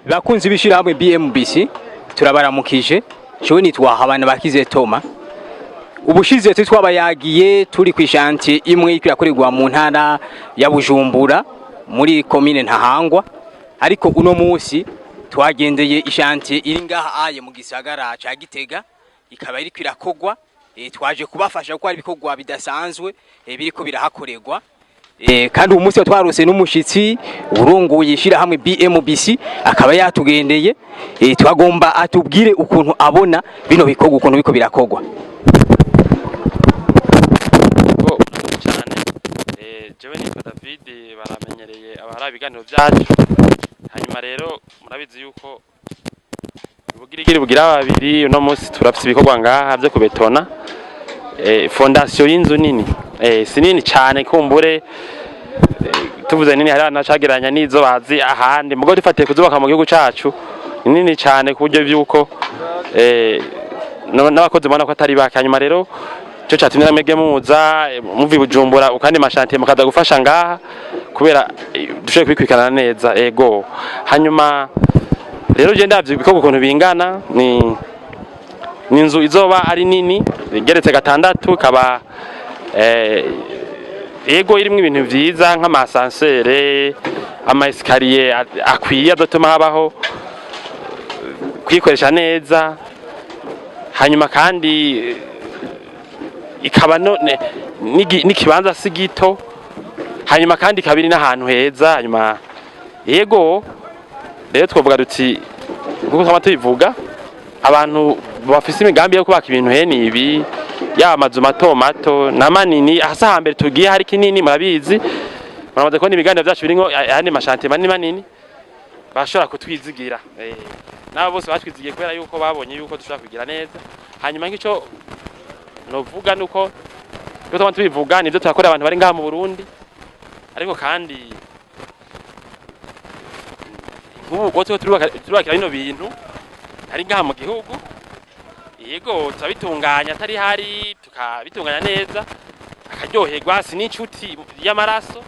bakunzi bishira hamwe BMBC turabaramukije jewe nitwa Habana Bakize Toma ubushize twabayagiye turi kwishantiye imwe ikirakorerwa mu ntara ya Bujumbura muri commune Ntahangwa ariko uno munsi twagendeye ishantiye iri ngaha aye mu gisagara ca Gitega ikaba iri kwirakogwa twaje kubafasha ko ari bikogwa bidasanzwe biriko birahakorerwa kandi umunsi twarose n'umushitsi urongoye ishira hamwe BMBC akaba yatugendeye twagomba atubwire ukuntu abona bino bikogwa ukuntu biko birakogwa cyane jewe nitwa David baramenyereye abahara ibiganiro byacu hanyuma rero murabizi yuko ubugirigiri bugira babiri uno munsi turafite ibikogwa ngaha byo kubetona fondation y'inzu nini sinini cyane kumbure tuvuze nini hari anacageranya nizo bazi ahandi mugo rifatiye kuzubaka mu gihugu cacu nini cyane kuburyo byuko n'abakozi bona ko atari bakanyuma rero cyo cyatumye namege muza muvi Bujumbura ukandi mashantiye mukaza gufasha ngaha kubera dushoye kwikwikana neza ego hanyuma rero je ndavye bikoko ukuntu bingana ni inzu izoba ari nini igeretse gatandatu kaba ego irimwe ibintu vyiza nk'amasansere ama escalier akwiye adotuma habaho kwikoresha neza hanyuma kandi ikaba n'ikibanza sigito hanyuma kandi kabiri n'ahantu heza hanyuma ego rero twovuga duti kuko twama tubivuga abantu bafise imigambi yo kubaka ibintu hene ibi ya amazu mato mato na manini hasa hambere tugiye hari kinini murabizi muramaze ko n'imiganiro byacu biringo hane mashantiye manini bashobora kutwizigira nabo bose batwizigiye kubera yuko babonye yuko dushobora kugira neza hanyuma nk'ico novuga nuko yo twama tubivuga nivyo turakorera abantu bari ngaha mu Burundi ariko kandi nk'ubu gotwe turubakira bino bintu ari ngaha mu gihugu yego turabitunganya atari hari tukabitunganya neza akaryoherwa sininshuti y'amaraso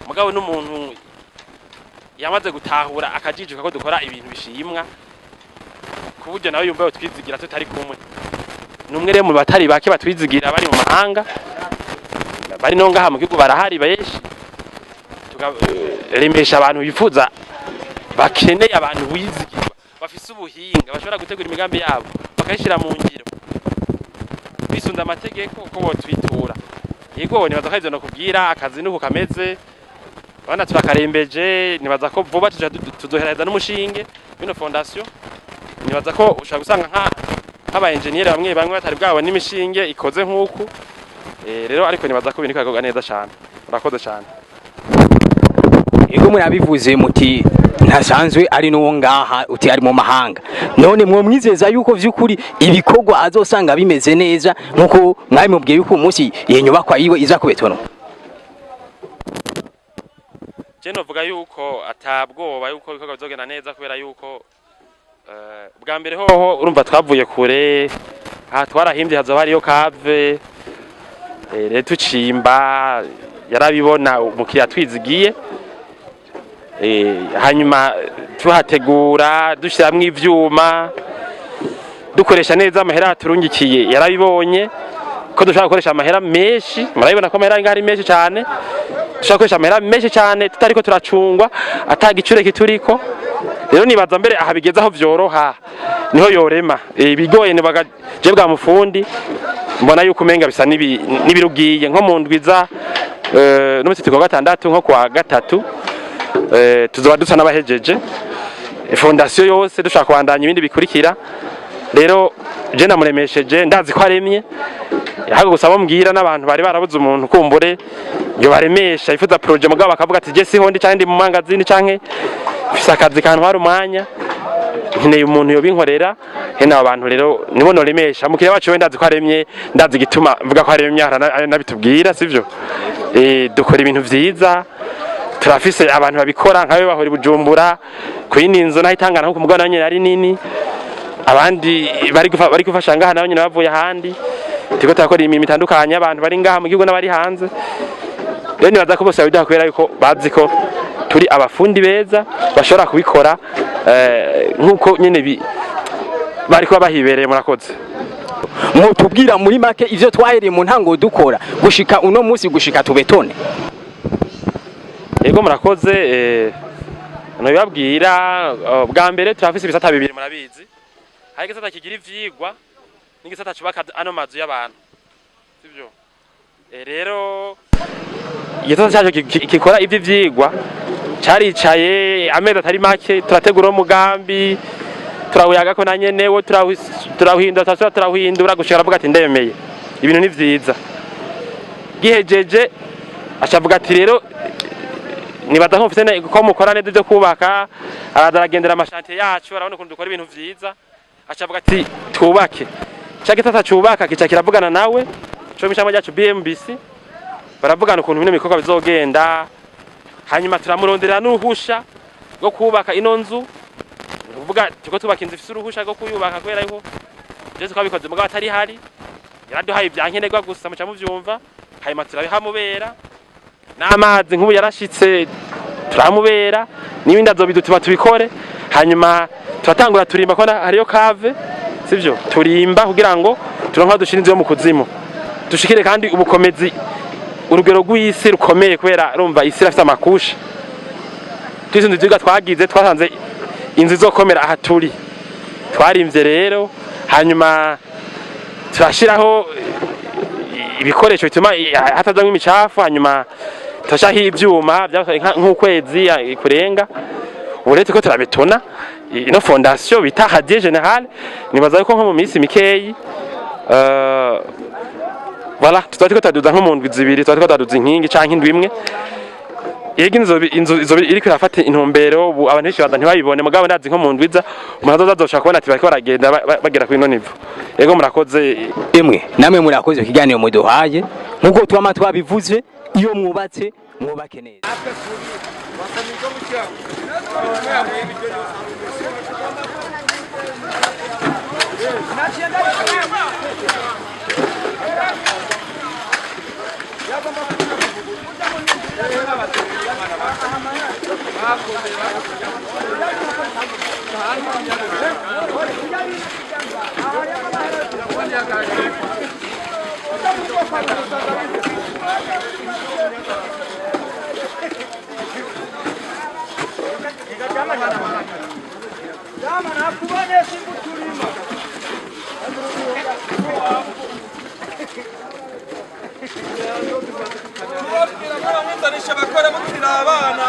mugabo n'umuntu yamaze gutahura akajijuka ko dukora ibintu bishimwa kuburyo nawe yumva twizigira tutari kumwe numwe rero mu batari bake batwizigira bari mu mahanga bari no ngaha mu gihugu barahari benshi tukaremesha abantu bifuza bakeneye abantu bizigirwa bafise ubuhinga bashobora gutegura imigambi yabo bakayishira mu ngiro bisunda amategeko uko botwitura yego nibaza ko ivyo nokubwira akazi nuko kameze bana turakarembeje nibaza ko vuba tuzohereza n'umushinge bino fondation nibaza ko ushaka gusanga nk'aba engineer bamwe batari bwabo n'imishinge ikoze nk'uku rero ariko nibaza ko bintu kagoga neza cyane urakoze cyane yego murabivuze muti ntasanzwe ari no ngaha uti ari mu mahanga none mwo mwizeza yuko vyukuri ibikogwa azosanga bimeze neza nkuko mwari mubwiye yuko umunsi yenyubakwa yiwe iza kubetona je novuga yuko atabwoba yuko ibikogwa bizogenda neza kubera yuko bwa mbere hoho urumva twavuye kure aha twarahimbye hazoba hariyo kave rero tucimba yarabibona umukiriya twizigiye hanyuma tuhategura dushiramwe ivyuma dukoresha neza amahera turungikiye yarabibonye ko dushaka gukoresha amahera menshi murabibona ko amahera ngari menshi cyane dushaka gukoresha amahera menshi cyane tutariko turacungwa atagicure kituriko rero nibaza mbere aha bigezaho vyoroha niho yorema bigoye ni bagaje bwa mufundi mbona yuko umenga bisa nibirugiye nko mu ndwiza n'umusi tuko gatandatu nko kwa gatatu tuzoba dusa n'abahejeje fondation yose dushaka kubandanya ibindi bikurikira rero je namuremesheje ndazi ko aremye yahago gusaba mbwira n'abantu bari barabuze umuntu kumbure yo baremesha ifuza projet mugabo bakavuga ati je siho ndi cyane mu mangazini canke fisa akazi kantu hari umwanya nkeneye umuntu yo binkorera hena abantu rero nibo noremesha mukire wacu ndazi ko aremye ndazi gituma mvuga ko aremye nabitubwira sivyo dukora ibintu vyiza turafise abantu babikora nkabe bahori Bujumbura kwini inzo nahitangana nko kumugana nyene ari nini abandi bari gufasha ngaha naho nyene bavuye ahandi tiko takora imirimo itandukanye abantu bari ngaha mu gihugu n'abari hanze rero nibaza ko bose bidaha kubera yuko bazi ko turi abafundi beza bashobora kubikora nkuko nyene bari kuba bahibereye. Murakoze. Mutubwira muri make ivyo twahereye mu ntango dukora gushika uno munsi gushika tubetone. Yego murakoze. Nabibabwira bwa mbere turafise ibisata bibiri murabizi. Hari igisata kigira ivyigwa n'igisata cubaka ano mazu y'abantu. Sivyo? Rero igisata cyaje kikora ivyo vyigwa caricaye amezi atari make turategura umugambi turawuyaga ko nanye newo turahindura gushika avuga ati ndemeye ibintu ni vyiza. Gihejeje acavuga ati rero nibaza nk'ufite ko mukora neza byo kubaka aragendera amashantiye yacu arabona ukuntu dukora ibintu vyiza. Acavuga ati twubake cyagitata cyubaka kica kiravugana nawe cyo mishamo ryacu BMBC baravugana ukuntu bino bikorwa bizogenda. Hanyuma turamurondera n'uruhusha rwo kubaka ino nzu, uvuga tuko tubaka inzu ifite uruhusha rwo kuyubaka kubera yuko Jesu kwabikoze mugabo atari hari yaraduhaye ibyankenerwa gusa muca muvyumva. Hanyuma turabihamubera n'amazi nk'ubu yarashitse turamubera n'ibindi azobidutuma tubikore. Hanyuma turatangura turimba ko hariyo kave, sivyo, turimba kugira ngo turonka dushirinze yo mu kuzimu dushikire kandi ubukomezi urugero rw'isi rukomeye kubera rumva isi rafite amakusha. Twizindu byiga twagize twasanze inzu izokomera aha turi twarimvye rero. Hanyuma turashiraho ibikoresho bituma hatazamwe imicafu. Hanyuma turashaho ivyuma nk'ukwezi kurenga. Uretse ko turabetona ino fondation bita Radier General nibaza ko nko mu minsi mikeyi voilà tutari taduza nko mu ndwi zibiri tutari taduza inkingi canke indwi imwe. Yego inzo iri kwirafata intumbero ubu abantu benshi ntibayibone mugabo ndazi nko mu ndwiza umuntu azoshaka kubona ati bariko baragenda bagera ku ino nivo. Yego murakoze. Emwe namwe murakoze kiganiro muduhaye nkuko twama twabivuze iyo mwubatse mwubake neza. Abana